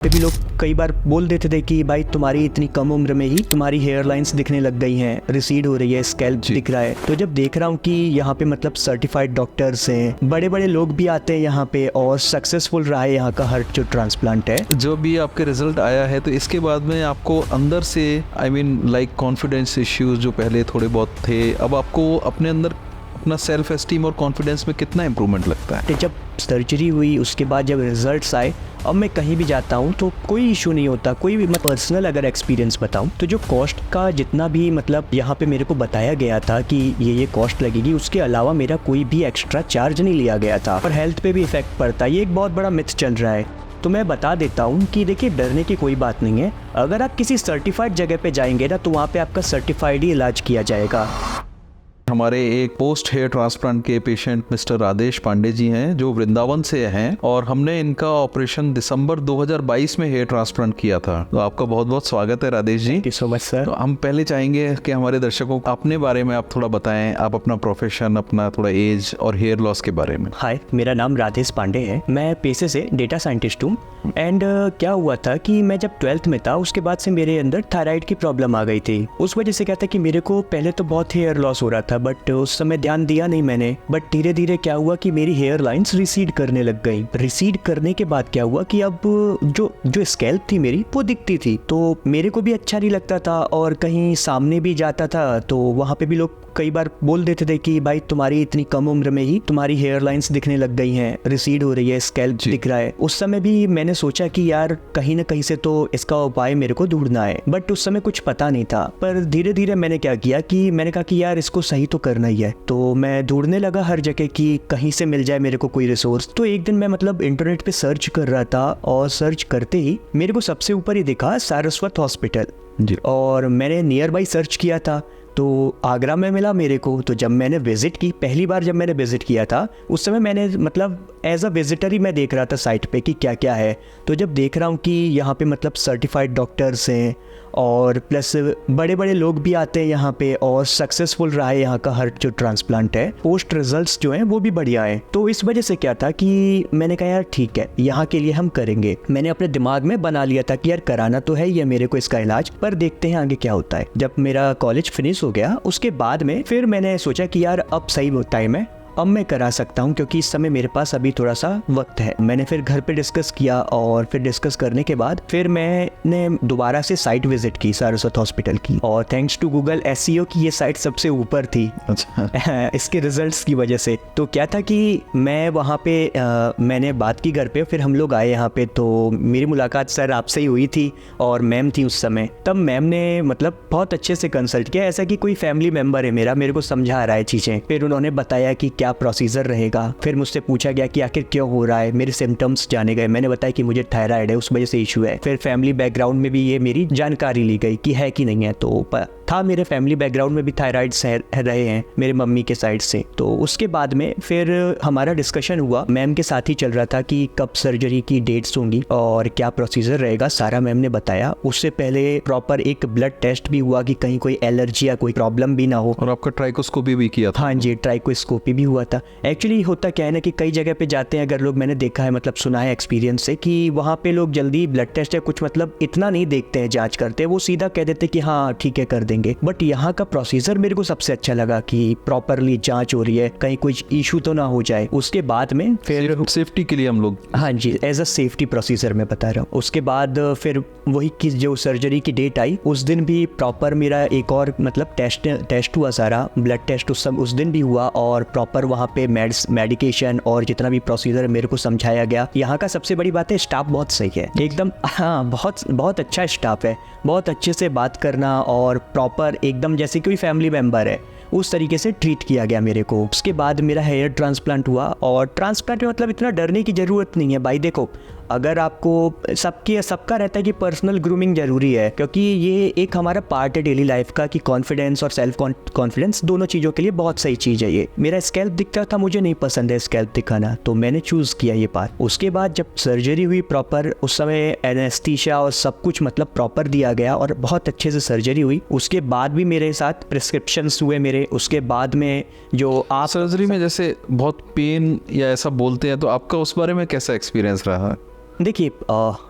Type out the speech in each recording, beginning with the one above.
पे भी लोग कई बार बोल देते थे कि भाई तुम्हारी इतनी कम उम्र में ही तुम्हारी हेयर लाइंस दिखने लग गई हैं, रिसीड हो रही है, स्कैल्प दिख रहा है। तो जब देख रहा हूँ कि यहाँ पे मतलब सर्टिफाइड डॉक्टर्स हैं, बड़े बड़े लोग भी आते हैं यहाँ पे और सक्सेसफुल रहा है यहाँ का हर जो ट्रांसप्लांट है। जो भी आपके रिजल्ट आया है तो इसके बाद में आपको अंदर से लाइक कॉन्फिडेंस इश्यूज जो पहले थोड़े बहुत थे, अब आपको अपने अंदर अपना सेल्फ एस्टीम और कॉन्फिडेंस में कितना इम्प्रूवमेंट लगता है? जब सर्जरी हुई उसके बाद जब रिजल्ट्स आए, अब मैं कहीं भी जाता हूँ तो कोई इशू नहीं होता। कोई भी मैं पर्सनल अगर एक्सपीरियंस बताऊँ तो जो कॉस्ट का जितना भी मतलब यहाँ पे मेरे को बताया गया था कि ये कॉस्ट लगेगी, उसके अलावा मेरा कोई भी एक्स्ट्रा चार्ज नहीं लिया गया था। और हेल्थ पे भी इफेक्ट पड़ता है, ये एक बहुत बड़ा मिथ चल रहा है। तो मैं बता देता हूँ कि देखिए, डरने की कोई बात नहीं है। अगर आप किसी सर्टिफाइड जगह पे जाएंगे ना तो वहाँ पे आपका सर्टिफाइड ही इलाज किया जाएगा। हमारे एक पोस्ट हेयर ट्रांसप्लांट के पेशेंट मिस्टर राजेश पांडे जी हैं जो वृंदावन से हैं और हमने इनका ऑपरेशन दिसंबर 2022 में हेयर ट्रांसप्लांट किया था। तो आपका बहुत बहुत स्वागत है Rajesh ji. Thank you so much sir. तो हम पहले चाहेंगे कि हमारे दर्शकों को अपने बारे में आप थोड़ा बताएं, आप अपना प्रोफेशन, अपना थोड़ा एज और हेयर लॉस के बारे में। हाय, मेरा नाम राजेश पांडे है, मैं पेशे से डेटा साइंटिस्ट हूँ। एंड क्या हुआ था कि मैं जब 12th में था उसके बाद से मेरे अंदर थायराइड की प्रॉब्लम आ गई थी। उस वजह से क्या था कि मेरे को पहले तो बहुत हेयर लॉस हो रहा था, बट उस समय ध्यान दिया नहीं मैंने। बट धीरे धीरे क्या हुआ कि मेरी हेयर लाइंस रिसीड करने लग गई। रिसीड करने के बाद क्या हुआ कि अब जो स्कैल्प थी मेरी वो दिखती थी, तो मेरे को भी अच्छा नहीं लगता था। और कहीं सामने भी जाता था तो वहाँ पे भी लोग कई बार बोल देते थे कि भाई तुम्हारी इतनी कम उम्र में ही तुम्हारी हेयर लाइंस दिखने लग गई हैं, रिसीड हो रही है, स्कैल्प दिख रहा है। उस समय भी मैंने सोचा कि यार कहीं ना कहीं से तो इसका उपाय मेरे को ढूंढना है, बट उस समय कुछ पता नहीं था। पर धीरे धीरे मैंने क्या किया कि मैंने कहा कि यार इसको सही तो करना ही है। तो मैं ढूंढने लगा हर जगह कि कहीं से मिल जाए मेरे को कोई रिसोर्स। तो एक दिन मैं मतलब इंटरनेट पे सर्च कर रहा था और सर्च करते ही मेरे को सबसे ऊपर ही दिखा सारस्वत हॉस्पिटल जी। और मैंने नियर बाई सर्च किया था तो आगरा में मिला मेरे को। तो जब मैंने विजिट की, पहली बार जब मैंने विजिट किया था उस समय मैंने मतलब एज अ विजिटर ही मैं देख रहा था साइट पे कि क्या क्या है। तो जब देख रहा हूँ कि यहाँ पे मतलब सर्टिफाइड डॉक्टर्स हैं और प्लस बड़े बड़े लोग भी आते हैं यहाँ पे और सक्सेसफुल रहा है यहाँ का हर जो ट्रांसप्लांट है। पोस्ट रिजल्ट्स जो हैं वो भी बढ़िया हैं। तो इस वजह से क्या था कि मैंने कहा यार ठीक है, यहाँ के लिए हम करेंगे। मैंने अपने दिमाग में बना लिया था कि यार कराना तो है ये मेरे को इसका इलाज, पर देखते हैं आगे क्या होता है। जब मेरा कॉलेज फिनिश हो गया उसके बाद में फिर मैंने सोचा कि यार अब सही टाइम है, अब मैं करा सकता हूँ क्योंकि इस समय मेरे पास अभी थोड़ा सा वक्त है। मैंने फिर घर पे डिस्कस किया और फिर डिस्कस करने के बाद फिर मैंने दोबारा से साइट विजिट की सारस्वत हॉस्पिटल की। और थैंक्स टू गूगल एसईओ की ये साइट सबसे ऊपर थी। अच्छा। इसके रिजल्ट्स की वजह से। तो क्या था कि मैं वहाँ पे मैंने बात की घर पे, फिर हम लोग आए यहाँ पे। तो मेरी मुलाकात सर आपसे ही हुई थी और मैम थी उस समय। तब मैम ने मतलब बहुत अच्छे से कंसल्ट किया, ऐसा कि कोई फैमिली मेम्बर है मेरा, मेरे को समझा रहा है चीज़ें। फिर उन्होंने बताया कि क्या प्रोसीजर रहेगा। फिर मुझसे पूछा गया कि आखिर क्यों हो रहा है, मेरे सिम्टम्स जाने गए। मैंने बताया कि मुझे थायराइड है, उस वजह से इशू है। फिर फैमिली बैकग्राउंड में भी ये मेरी जानकारी ली गई कि है कि नहीं है। तो था मेरे फैमिली बैकग्राउंड में भी थायराइड्स रहे हैं मेरे मम्मी के साइड से। तो उसके बाद में फिर हमारा डिस्कशन हुआ, मैम के साथ ही चल रहा था कि कब सर्जरी की डेट्स होंगी और क्या प्रोसीजर रहेगा, सारा मैम ने बताया। उससे पहले प्रॉपर एक ब्लड टेस्ट भी हुआ कि कहीं कोई एलर्जी या कोई प्रॉब्लम भी ना हो। और आपका ट्राइकोस्कोपी भी किया था? हाँ जी, ट्राइकोस्कोपी भी हुआ था। एक्चुअली होता क्या है ना कि कई जगह पे जाते हैं अगर लोग, मैंने देखा है मतलब सुना है एक्सपीरियंस से कि वहाँ पे लोग जल्दी ब्लड टेस्ट या कुछ मतलब इतना नहीं देखते हैं, जांच करते हैं, वो सीधा कह देते कि हाँ ठीक है कर देंगे। बट यहाँ का प्रोसीजर मेरे को सबसे अच्छा लगा कि प्रॉपरली जांच हो रही है, कहीं कोई इशू तो ना हो जाए। उसके बाद में फिर सेफ्टी के लिए हम लोग, हाँ जी, एज अ सेफ्टी प्रोसीजर मैं बता रहा हूँ। उसके बाद फिर वही की जो सर्जरी की डेट आई उस दिन भी प्रॉपर मेरा एक और मतलब टेस्ट हुआ, सारा ब्लड टेस्ट उस दिन भी हुआ। और प्रॉपर वहाँ पे मेडिकेशन और जितना भी प्रोसीजर मेरे को समझाया गया। यहाँ का सबसे बड़ी बात है स्टाफ बहुत सही है एकदम। हाँ, बहुत अच्छा स्टाफ है, बहुत अच्छे से बात करना और प्रॉपर एकदम जैसे कोई फैमिली मेम्बर है उस तरीके से ट्रीट किया गया मेरे को। उसके बाद मेरा हेयर ट्रांसप्लांट हुआ। और ट्रांसप्लांट में मतलब इतना डरने की ज़रूरत नहीं है भाई। देखो, अगर आपको सबका रहता है कि पर्सनल ग्रूमिंग जरूरी है, क्योंकि ये एक हमारा पार्ट है डेली लाइफ का कि कॉन्फिडेंस और सेल्फ कॉन्फिडेंस दोनों चीज़ों के लिए बहुत सही चीज़ है ये। मेरा स्कैल्प दिखता था, मुझे नहीं पसंद है स्कैल्प दिखाना, तो मैंने चूज़ किया ये पार्ट। उसके बाद जब सर्जरी हुई प्रॉपर, उस समय एनेस्थीसिया और सब कुछ मतलब प्रॉपर दिया गया और बहुत अच्छे से सर्जरी हुई। उसके बाद भी मेरे साथ प्रिस्क्रिप्शंस हुए मेरे। उसके बाद में जो आप सर्जरी में जैसे बहुत पेन या ऐसा बोलते हैं, तो आपका उस बारे में कैसा एक्सपीरियंस रहा? देखिए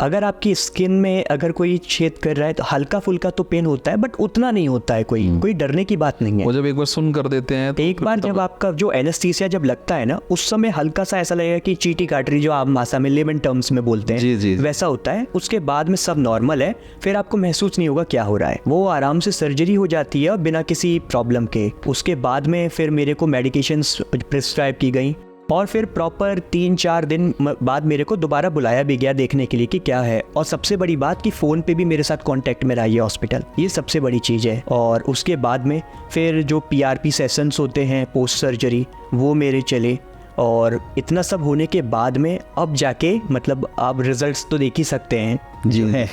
अगर आपकी स्किन में अगर कोई छेद कर रहा है तो हल्का फुल्का तो पेन होता है, बट उतना नहीं होता है, कोई डरने की बात नहीं है। वो जब एक बार सुन कर देते हैं तो एक बार जब आपका जो एनेस्थीसिया जब लगता है ना, उस समय हल्का सा ऐसा लगेगा कि चींटी काट रही, जो आप भाषा में लेमन टर्म्स में बोलते हैं, जी, जी। वैसा होता है। उसके बाद में सब नॉर्मल है, फिर आपको महसूस नहीं होगा क्या हो रहा है, वो आराम से सर्जरी हो जाती है बिना किसी प्रॉब्लम के। उसके बाद में फिर मेरे को मेडिकेशंस प्रिस्क्राइब की गई और फिर प्रॉपर 3-4 दिन बाद मेरे को दोबारा बुलाया भी गया देखने के लिए कि क्या है। और सबसे बड़ी बात कि फ़ोन पे भी मेरे साथ कांटेक्ट में रहा ये हॉस्पिटल, ये सबसे बड़ी चीज़ है। और उसके बाद में फिर जो PRP सेशंस होते हैं पोस्ट सर्जरी, वो मेरे चले। और इतना सब होने के बाद में अब जाके मतलब आप रिजल्ट्स तो देख ही सकते हैं जी जो है,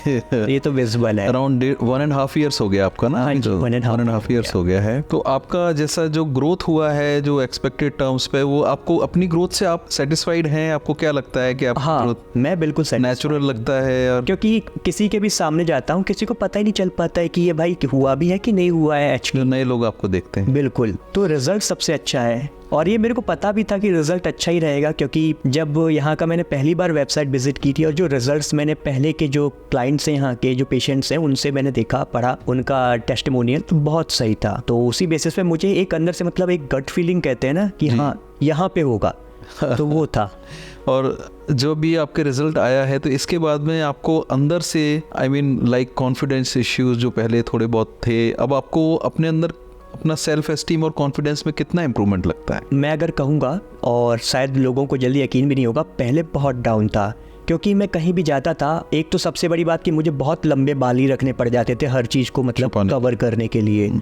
ये तो विजिबल है। अराउंड 1.5 years हो गया आपका ना? हाँ जी, 1.5 years हो गया है। तो आपका जैसा जो ग्रोथ हुआ है जो एक्सपेक्टेड टर्म्स पे, वो आपको अपनी ग्रोथ से आप सेटिस्फाइड हैं? आपको क्या लगता है कि आप हाँ, मैं बिल्कुल नेचुरल लगता है? और क्योंकि किसी के भी सामने जाता हूँ, किसी को पता ही नहीं चल पाता है कि ये भाई हुआ भी है कि नहीं हुआ है एक्चुअली। जो नए लोग आपको देखते हैं, बिल्कुल, तो रिजल्ट सबसे अच्छा है। और ये मेरे को पता भी था कि रिजल्ट अच्छा ही रहेगा, क्योंकि जब यहाँ का मैंने पहली बार वेबसाइट विजिट की थी और जो रिजल्ट्स मैंने पहले के जो क्लाइंट्स हैं, यहाँ के जो पेशेंट्स हैं, उनसे मैंने देखा पढ़ा, उनका टेस्टिमोनियल तो बहुत सही था। तो उसी बेसिस पे मुझे एक अंदर से मतलब एक गट फीलिंग कहते हैं ना कि हाँ यहाँ पे होगा, तो वो था। और जो भी आपके रिजल्ट आया है तो इसके बाद में आपको अंदर से लाइक कॉन्फिडेंस इश्यूज जो पहले थोड़े बहुत थे, अब आपको अपने अंदर अपना सेल्फ एस्टीम और कॉन्फिडेंस में कितना इम्प्रूवमेंट लगता है? मैं अगर कहूँगा, और शायद लोगों को जल्दी यकीन भी नहीं होगा, पहले बहुत डाउन था, क्योंकि मैं कहीं भी जाता था, एक तो सबसे बड़ी बात कि मुझे बहुत लंबे बाल ही रखने पड़ जाते थे हर चीज़ को मतलब कवर करने के लिए।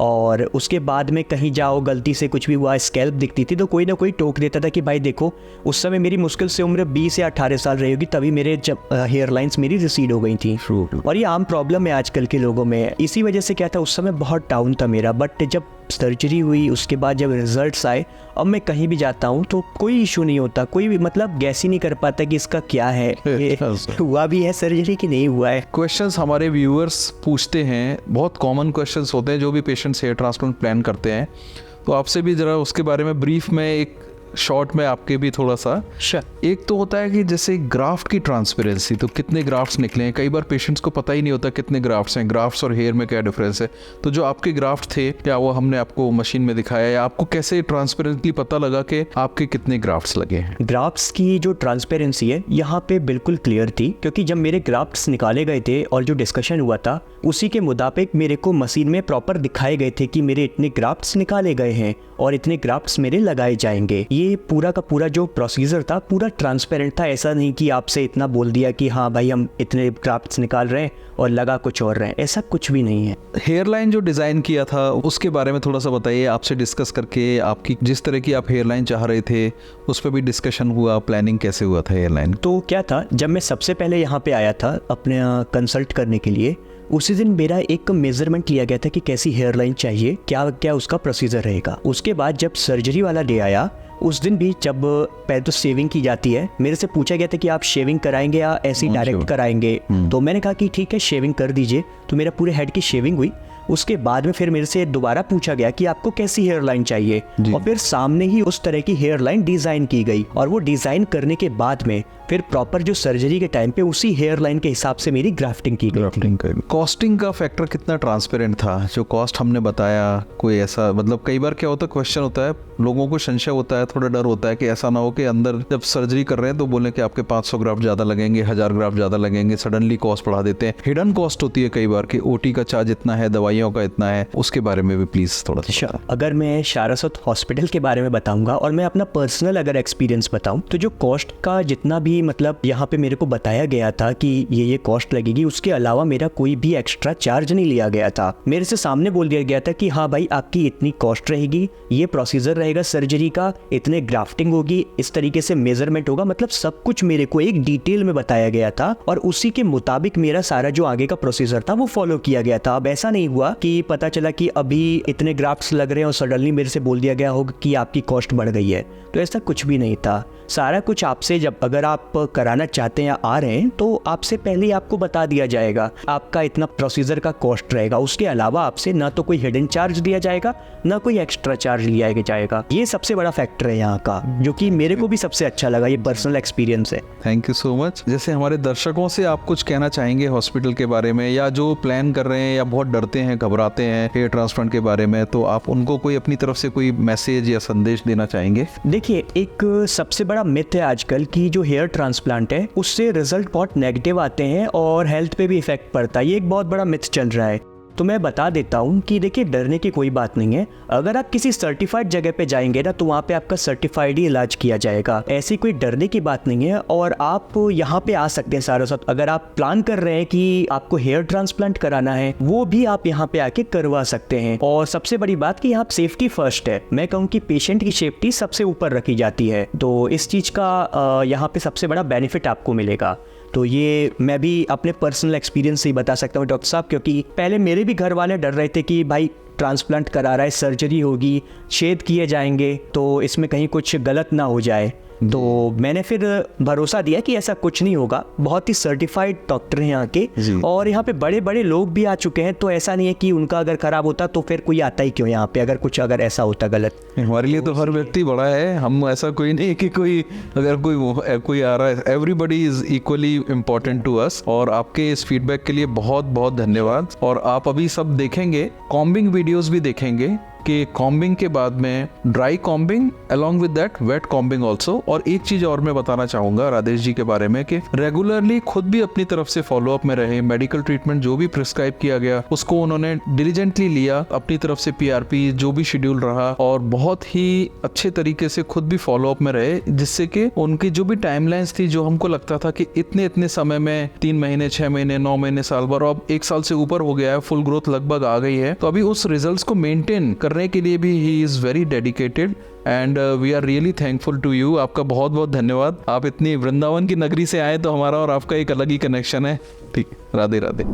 और उसके बाद में कहीं जाओ, गलती से कुछ भी हुआ, स्कैल्प दिखती थी तो कोई ना कोई टोक देता था कि भाई देखो, उस समय मेरी मुश्किल से उम्र 20 या 18 साल रही होगी, तभी मेरे जब हेयर लाइन्स मेरी रिसीड हो गई थी। और ये आम प्रॉब्लम है आजकल के लोगों में। इसी वजह से क्या था, उस समय बहुत डाउन था मेरा। बट जब सर्जरी हुई, उसके बाद जब रिजल्ट्स आए, अब मैं कहीं भी जाता हूँ तो कोई इशू नहीं होता, कोई भी मतलब गैस ही नहीं कर पाता कि इसका क्या है, ये हुआ भी है सर्जरी कि नहीं हुआ है। क्वेश्चंस हमारे व्यूअर्स पूछते हैं, बहुत कॉमन क्वेश्चंस होते हैं जो भी पेशेंट्स हेयर ट्रांसप्लांट प्लान करते हैं, तो आपसे भी ज़रा उसके बारे में ब्रीफ में एक शॉर्ट में आपके भी थोड़ा सा। एक तो होता है कि जैसे ग्राफ्ट की ट्रांसपेरेंसी, तो कितने ग्राफ्ट्स निकले हैं, कई बार पेशेंट्स को पता ही नहीं होता कितने ग्राफ्ट्स हैं, ग्राफ्ट्स और हेयर में क्या डिफरेंस है। तो जो आपके ग्राफ्ट थे, क्या वो हमने आपको मशीन में दिखाया, या आपको कैसे ट्रांसपेरेंटली पता लगा कि आपके कितने ग्राफ्ट्स लगे हैं? ग्राफ्ट्स की जो ट्रांसपेरेंसी है यहाँ पे बिल्कुल क्लियर थी, क्योंकि जब मेरे ग्राफ्ट्स निकाले गए थे और जो डिस्कशन हुआ था, उसी के मुताबिक मेरे को मशीन में प्रॉपर दिखाए गए थे कि मेरे इतने ग्राफ्ट्स निकाले गए हैं और इतने ग्राफ्ट्स मेरे लगाए जाएंगे। ये पूरा का पूरा जो प्रोसीजर था पूरा ट्रांसपेरेंट था। ऐसा नहीं कि आपसे इतना बोल दिया कि हाँ भाई हम इतने ग्राफ्ट्स निकाल रहे हैं और लगा कुछ और रहे हैं, ऐसा कुछ भी नहीं है। हेयर लाइन जो डिज़ाइन किया था उसके बारे में थोड़ा सा बताइए। आपसे डिस्कस करके आपकी जिस तरह की आप हेयर लाइन चाह रहे थे उस पर भी डिस्कशन हुआ, प्लानिंग कैसे हुआ था हेयर लाइन? तो क्या था, जब मैं सबसे पहले यहाँ पे आया था अपने कंसल्ट करने के लिए, उसी दिन मेरा एक मेजरमेंट लिया गया था कि कैसी हेयर लाइन चाहिए, क्या क्या उसका प्रोसीजर रहेगा। उसके बाद जब सर्जरी वाला डे आया, उस दिन भी जब पहले तो शेविंग की जाती है, मेरे से पूछा गया था कि आप शेविंग कराएंगे या ऐसे डायरेक्ट कराएंगे। तो मैंने कहा कि ठीक है शेविंग कर दीजिए, तो मेरा पूरे हेड की शेविंग हुई। उसके बाद में फिर मेरे से दोबारा पूछा गया कि आपको कैसी हेयर लाइन चाहिए, और फिर सामने ही उस तरह की हेयर लाइन डिज़ाइन की गई। और वो डिज़ाइन करने के बाद में फिर प्रॉपर जो सर्जरी के टाइम पे उसी हेयर लाइन के हिसाब से मेरी ग्राफ्टिंग की गई। कॉस्टिंग का फैक्टर कितना ट्रांसपेरेंट था? जो कॉस्ट हमने बताया, कोई ऐसा मतलब कई बार क्या होता है, क्वेश्चन होता है, लोगों को संशय होता है, थोड़ा डर होता है कि ऐसा ना हो कि अंदर जब सर्जरी कर रहे हैं तो बोले कि आपके 500 ग्राफ्ट ज़्यादा लगेंगे, 1000 ग्राफ्ट ज़्यादा लगेंगे, सडनली कॉस्ट बढ़ा देते हैं। हिडन कॉस्ट होती है कई बार कि OT का चार्ज इतना है, दवाइयों का इतना है, उसके बारे में भी प्लीज़ थोड़ा सा। अगर मैं सारस्वत हॉस्पिटल के बारे में बताऊंगा और मैं अपना पर्सनल अगर एक्सपीरियंस बताऊं, तो जो कॉस्ट का जितना भी मतलब यहाँ पे मेरे को बताया गया था कि ये कॉस्ट लगेगी, उसके अलावा मेरा कोई भी एक्स्ट्रा चार्ज नहीं लिया गया था। मेरे से सामने बोल दिया गया था कि हाँ भाई आपकी इतनी कॉस्ट रहेगी, ये प्रोसीजर रहेगा सर्जरी का, इतने ग्राफ्टिंग होगी, इस तरीके से मेजरमेंट होगा, मतलब सब कुछ मेरे को एक डिटेल में बताया गया था और उसी के मुताबिक मेरा सारा जो आगे का प्रोसीजर था वो फॉलो किया गया था। अब ऐसा नहीं हुआ होगा कि पता चला कि अभी इतने ग्राफ्ट्स लग रहे हैं और सडनली मेरे से बोल दिया गया होगा कि आपकी कॉस्ट बढ़ गई है। तो ऐसा कुछ भी नहीं था। सारा कुछ आपसे, जब अगर आप कराना चाहते हैं या आ रहे हैं तो आपसे पहले ही आपको बता दिया जाएगा आपका इतना प्रोसीजर का कॉस्ट रहेगा। उसके अलावा आपसे ना तो कोई हिडन चार्ज दिया जाएगा ना कोई एक्स्ट्रा चार्ज लिया जाएगा। ये सबसे बड़ा फैक्टर है यहाँ का, जो कि मेरे को भी सबसे अच्छा लगा। ये पर्सनल एक्सपीरियंस है। Thank you so much. जैसे हमारे दर्शकों से आप कुछ कहना चाहेंगे हॉस्पिटल के बारे में, या जो प्लान कर रहे हैं या बहुत डरते हैं, घबराते हैं हेयर ट्रांसप्लांट के बारे में, तो आप उनको कोई अपनी तरफ से कोई मैसेज या संदेश देना चाहेंगे? देखिए, एक सबसे बड़ा मिथ है आजकल की जो हेयर ट्रांसप्लांट है उससे रिजल्ट बहुत नेगेटिव आते हैं और हेल्थ पे भी इफेक्ट पड़ता है। ये एक बहुत बड़ा मिथ चल रहा है। तो मैं बता देता हूँ कि देखिए, डरने की कोई बात नहीं है। अगर आप किसी सर्टिफाइड जगह पे जाएंगे ना तो वहाँ पे आपका सर्टिफाइड ही इलाज किया जाएगा। ऐसी कोई डरने की बात नहीं है। और आप यहाँ पे आ सकते हैं सारा साथ। अगर आप प्लान कर रहे हैं कि आपको हेयर ट्रांसप्लांट कराना है, वो भी आप यहाँ पे आके करवा सकते हैं। और सबसे बड़ी बात कि यहाँ सेफ्टी फर्स्ट है। मैं कहूँ कि पेशेंट की सेफ्टी सबसे ऊपर रखी जाती है। तो इस चीज़ का यहाँ पे सबसे बड़ा बेनिफिट आपको मिलेगा। तो ये मैं भी अपने पर्सनल एक्सपीरियंस से ही बता सकता हूँ डॉक्टर साहब, क्योंकि पहले मेरे भी घर वाले डर रहे थे कि भाई ट्रांसप्लांट करा रहा है, सर्जरी होगी, छेद किए जाएंगे, तो इसमें कहीं कुछ गलत ना हो जाए। तो मैंने फिर भरोसा दिया कि ऐसा कुछ नहीं होगा। बहुत ही सर्टिफाइड डॉक्टर हैं यहाँ के, और यहाँ पे बड़े बड़े लोग भी आ चुके हैं। तो ऐसा नहीं है कि उनका अगर खराब होता तो फिर कोई आता ही क्यों यहाँ पे, अगर ऐसा होता गलत। हमारे लिए तो हर व्यक्ति बड़ा है। हम ऐसा कोई नहीं कि कोई अगर कोई आ रहा है, everybody is equally important to us. और आपके इस फीडबैक के लिए बहुत बहुत धन्यवाद। और आप अभी सब देखेंगे, कॉम्बिंग वीडियोस भी देखेंगे कि कॉम्बिंग के बाद में dry combing along with that wet combing also. और एक चीज और मैं बताना चाहूंगा राधेश जी के बारे में कि रेगुलरली खुद भी अपनी तरफ से फॉलोअप में रहे। मेडिकल ट्रीटमेंट जो भी प्रिस्क्राइब किया गया उसको उन्होंने डिलीजेंटली लिया, अपनी तरफ से PRP जो भी शेड्यूल रहा, और बहुत ही अच्छे तरीके से खुद भी फॉलोअप में रहे, जिससे कि उनकी जो भी टाइमलाइंस थी, जो हमको लगता था कि इतने समय में 3 महीने, 6 महीने, 9 महीने, साल भर, अब 1 साल से ऊपर हो गया है, फुल ग्रोथ लगभग आ गई है। तो अभी उस रिजल्ट्स को मेंटेन करने के लिए भी he is very dedicated and we are really thankful to you. आपका बहुत बहुत धन्यवाद। आप इतनी वृंदावन की नगरी से आए तो हमारा और आपका एक अलग ही कनेक्शन है। ठीक, राधे राधे।